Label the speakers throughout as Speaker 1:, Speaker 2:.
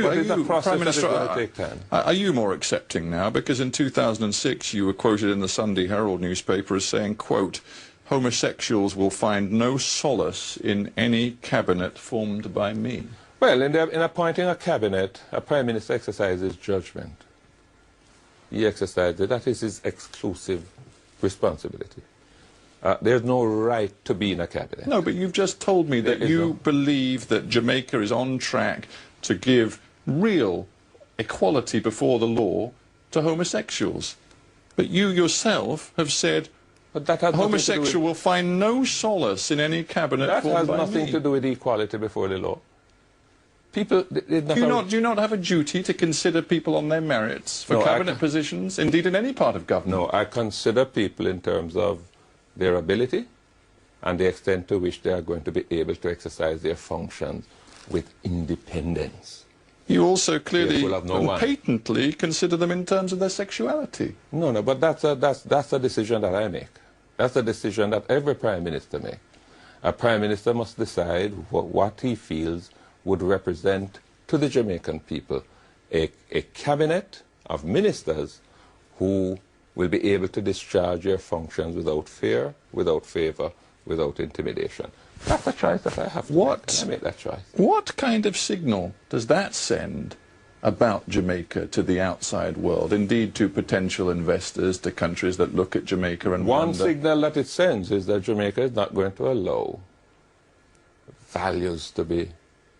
Speaker 1: Prime Minister, are you more accepting now? Because in 2006 you were quoted in the Sunday Herald newspaper as saying, quote, homosexuals will find no solace in any cabinet formed by me.
Speaker 2: Well, in appointing a cabinet, a Prime Minister exercises judgment. He exercises it. That is his exclusive responsibility. There's no right to be in a cabinet.
Speaker 1: No, but you've just told me that you believe that Jamaica is on track to give real equality before the law to homosexuals. But you yourself have said that homosexual will find no solace in any cabinet formed by me.
Speaker 2: That has nothing to do with equality before the law. People,
Speaker 1: do you not have a duty to consider people on their merits for cabinet positions, indeed in any part of government?
Speaker 2: No, I consider people in terms of their ability and the extent to which they are going to be able to exercise their functions with independence.
Speaker 1: You also clearly and patently consider them in terms of their sexuality.
Speaker 2: No, but that's a decision that I make. That's a decision that every Prime Minister makes. A Prime Minister must decide what he feels would represent to the Jamaican people a cabinet of ministers who will be able to discharge their functions without fear, without favour, without intimidation. That's a choice that I have to make, and I make that choice.
Speaker 1: What kind of signal does that send about Jamaica to the outside world, indeed to potential investors, to countries that look at Jamaica and wonder?
Speaker 2: One signal that it sends is that Jamaica is not going to allow values to be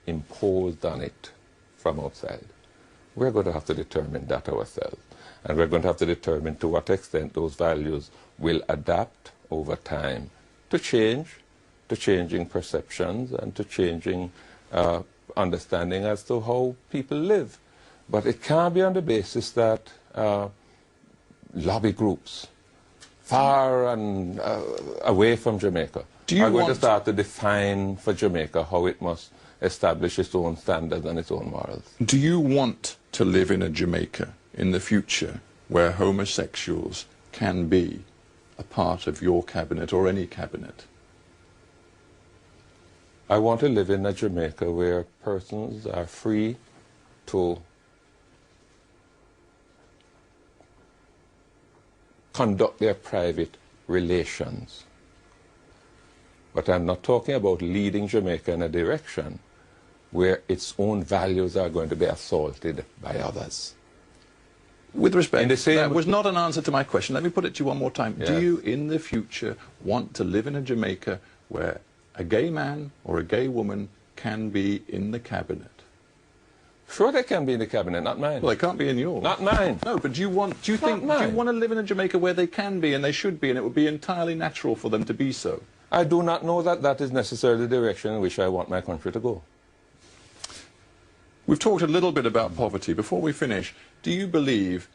Speaker 2: imposed on it from outside. We're going to have to determine that ourselves. And we're going to have to determine to what extent those values will adapt over time to change, to changing perceptions and to changing understanding as to how people live. But it can't be on the basis that lobby groups far and away from Jamaica are going to start to define for Jamaica how it must establish its own standards and its own morals.
Speaker 1: Do you want to live in a Jamaica in the future where homosexuals can be a part of your cabinet or any cabinet?
Speaker 2: I want to live in a Jamaica where persons are free to conduct their private relations. But I'm not talking about leading Jamaica in a direction where its own values are going to be assaulted by others.
Speaker 1: With respect, that was not an answer to my question. Let me put it to you one more time. Yes. Do you, in the future, want to live in a Jamaica where a gay man or a gay woman can be in the cabinet?
Speaker 2: Sure, they can be in the cabinet, not mine.
Speaker 1: Well, they can't be in yours.
Speaker 2: Not mine.
Speaker 1: No, but do you want to live in a Jamaica where they can be and they should be, and it would be entirely natural for them to be so?
Speaker 2: I do not know that that is necessarily the direction in which I want my country to go.
Speaker 1: We've talked a little bit about poverty. Before we finish, do you believe